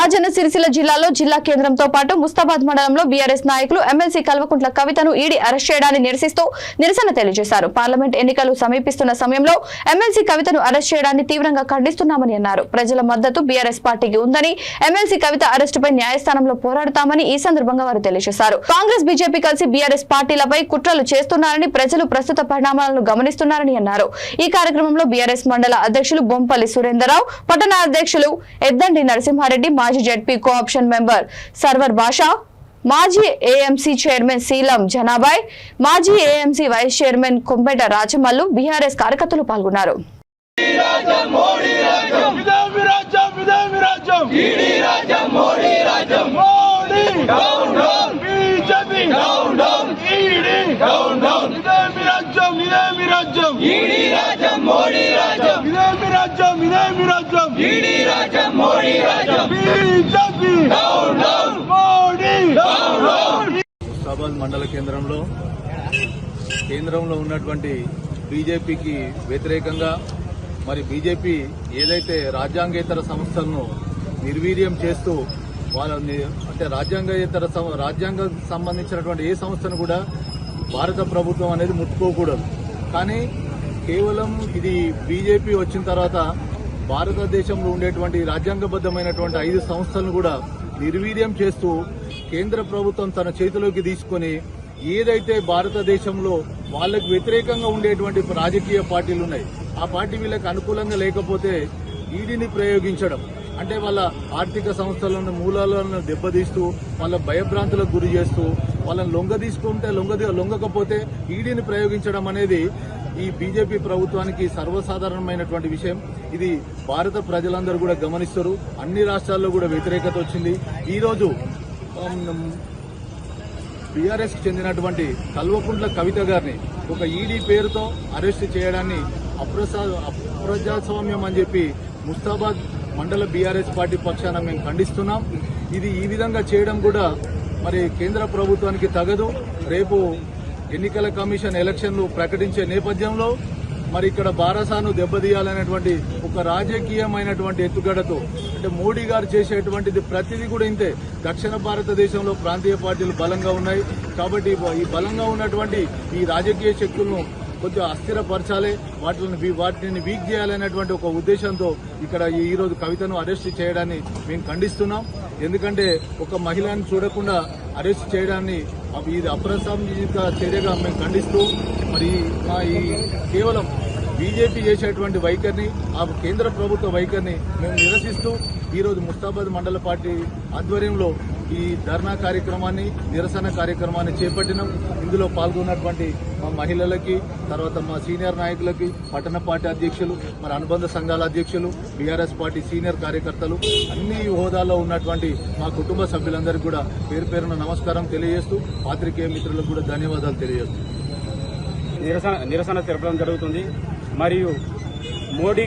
రాజన్న సిరిసిల్ల జిల్లాలో జిల్లా కేంద్రంతో పాటు ముస్తాబాద్ మండలంలో బీఆర్ఎస్ నాయకులు ఎమ్మెల్సీ కల్వకుంట్ల కవితను ఈడీ అరెస్ట్ చేయడాన్ని నిరసిస్తూ నిరసన తెలియజేశారు. పార్లమెంట్ ఎన్నికలు సమీపిస్తున్న సమయంలో ఎమ్మెల్సీ కవితను అరెస్ట్ చేయడాన్ని తీవ్రంగా ఖండిస్తున్నామని అన్నారు. ప్రజల మద్దతు బీఆర్ఎస్ పార్టీకి ఉందని, ఎమ్మెల్సీ కవిత అరెస్టుపై న్యాయస్థానంలో పోరాడతామని ఈ సందర్భంగా వారు తెలియజేశారు. కాంగ్రెస్ బీజేపీ కలిసి బీఆర్ఎస్ పార్టీలపై కుట్రలు చేస్తున్నారని, ప్రజలు ప్రస్తుత పరిణామాలను గమనిస్తున్నారని అన్నారు. ఈ కార్యక్రమంలో బీఆర్ఎస్ మండల అధ్యక్షులు బొంపల్లి సురేందర్రావు, పట్టణ అధ్యక్షులు ఎద్దండి నరసింహారెడ్డి, మాజీ ZP co option member Sarwar Basha, మాజీ ఏఎంసీ చైర్మన్ సీలం జనాబాయ్, మాజీ AMC vice chairman Kompeta Rajamallu, BRS కార్యకర్తలు పాల్గొన్నారు. ముస్తాబాద్ మండల కేంద్రంలో ఉన్నటువంటి బీజేపీకి వ్యతిరేకంగా మరి బీజేపీ ఏదైతే రాజ్యాంగేతర సంస్థలను నిర్వీర్యం చేస్తూ వాళ్ళని అంటే రాజ్యాంగం సంబంధించినటువంటి ఏ సంస్థను కూడా భారత ప్రభుత్వం అనేది ముట్టుకోకూడదు. కానీ కేవలం ఇది బీజేపీ వచ్చిన తర్వాత భారతదేశంలో ఉండేటువంటి రాజ్యాంగబద్ధమైనటువంటి 5 సంస్థలను కూడా నిర్వీర్యం చేస్తూ కేంద్ర ప్రభుత్వం తన చేతిలోకి తీసుకుని ఏదైతే భారతదేశంలో వాళ్ళకు వ్యతిరేకంగా ఉండేటువంటి రాజకీయ పార్టీలు ఉన్నాయి, ఆ పార్టీ వీళ్ళకి అనుకూలంగా లేకపోతే ఈడీని ప్రయోగించడం అంటే వాళ్ళ ఆర్థిక సంస్థలను మూలాలను దెబ్బతీస్తూ వాళ్ళ భయభ్రాంతులకు గురి చేస్తూ వాళ్ళని లొంగకపోతే ఈడీని ప్రయోగించడం అనేది ఈ బీజేపీ ప్రభుత్వానికి సర్వసాధారణమైనటువంటి విషయం. ఇది భారత ప్రజలందరూ కూడా గమనిస్తారు. అన్ని రాష్ట్రాల్లో కూడా వ్యతిరేకత వచ్చింది. ఈరోజు బీఆర్ఎస్ కి చెందినటువంటి కల్వకుంట్ల కవిత గారిని ఒక ఈడీ పేరుతో అరెస్ట్ చేయడాన్ని అప్రజాస్వామ్యం అని చెప్పి ముస్తాబాద్ మండల బీఆర్ఎస్ పార్టీ పక్షాన మేము ఖండిస్తున్నాం. ఇది ఈ విధంగా చేయడం కూడా మరి కేంద్ర ప్రభుత్వానికి తగదు. రేపు ఎన్నికల కమిషన్ ఎలక్షన్లు ప్రకటించే నేపథ్యంలో మరి ఇక్కడ బారాసాను దెబ్బతీయాలనేటువంటి ఒక రాజకీయమైనటువంటి ఎత్తుగడతో అంటే మోడీ గారు చేసేటువంటిది ప్రతిదీ కూడా ఇంతే. దక్షిణ భారతదేశంలో ప్రాంతీయ పార్టీలు బలంగా ఉన్నాయి కాబట్టి ఈ బలంగా ఉన్నటువంటి ఈ రాజకీయ శక్తులను కొంచెం అస్థిరపరచాలి, వాటిని వీక్ చేయాలనేటువంటి ఒక ఉద్దేశంతో ఇక్కడ ఈరోజు కవితను అరెస్ట్ చేయడాన్ని మేము ఖండిస్తున్నాం. ఎందుకంటే ఒక మహిళను చూడకుండా అరెస్ట్ చేయడాన్ని ఇది అప్రసాంఘిక చర్యగా మేము ఖండిస్తూ మరి ఈ కేవలం బీజేపీ చేసేటువంటి వైఖరిని, ఆ కేంద్ర ప్రభుత్వ వైఖరిని మేము నిరసిస్తూ ఈరోజు ముస్తాబాద్ మండల పార్టీ ఆధ్వర్యంలో ఈ ధర్నా కార్యక్రమాన్ని, నిరసన కార్యక్రమాన్ని చేపట్టినాం. ఇందులో పాల్గొన్నటువంటి మా మహిళలకి, తర్వాత మా సీనియర్ నాయకులకి, పట్టణ పార్టీ అధ్యక్షులు, మరి అనుబంధ సంఘాల అధ్యక్షులు, బీఆర్ఎస్ పార్టీ సీనియర్ కార్యకర్తలు, అన్ని హోదాల్లో ఉన్నటువంటి మా కుటుంబ సభ్యులందరికీ కూడా పేరు పేరున నమస్కారం తెలియజేస్తూ పాత్రికేయ మిత్రులకు కూడా ధన్యవాదాలు తెలియజేస్తూ నిరసన తెలపడం జరుగుతుంది. మరియు మోడీ